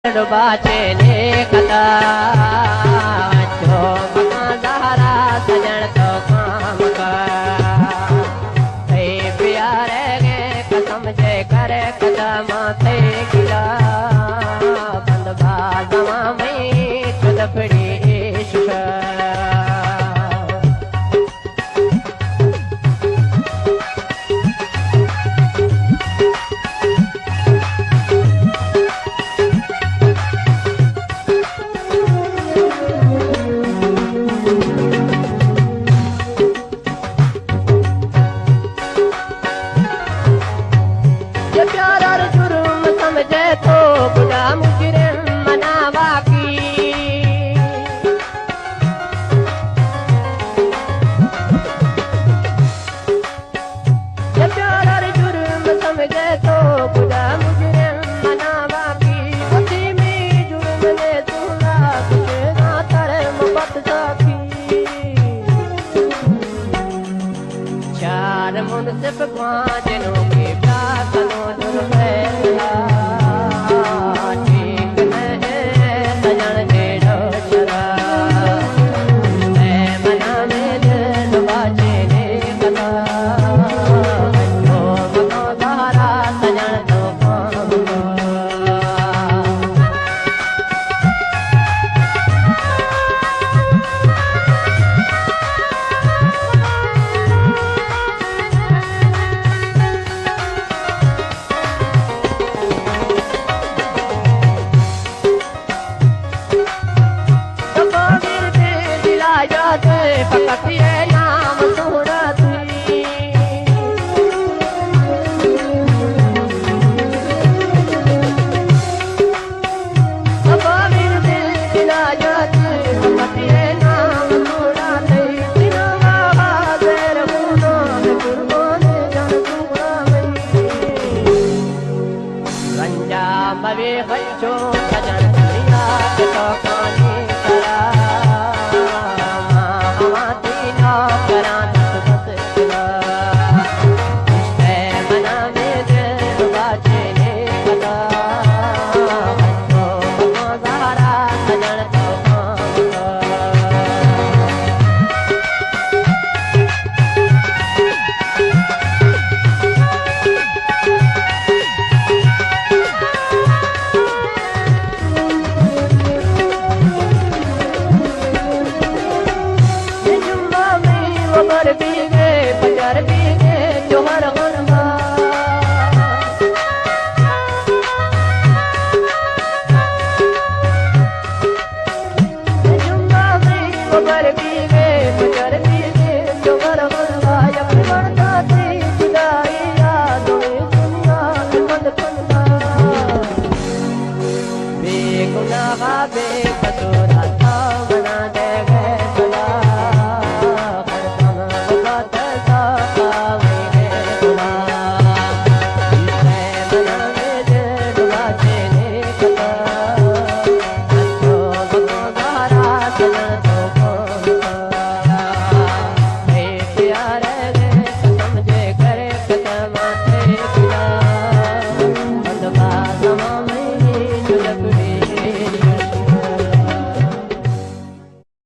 बाचे ने कदा जो मकादारा सजन तो काम का प्यारे गे कसम जे करे कदम थे गिला बंद बाजमा में चुदपड़ी इश्क तो बुरा मुजरिम मनावा की जब प्यार जुर्म समझे तो बुरा मुजरिम मनावा की उसी में जुर्म ने तूला कुछ ना करे मोहब्बत साकी चार मुनसिफ पांचनों के प्यार कनो दुर है पकड़िए नाम सूरती कबीर दिल दिला जाते पकड़िए नाम सूरती दिनवा हाज़िर हुना कुर्बान जान कुर्बानी रंजा मवे बच्चों सजन दुनिया के तो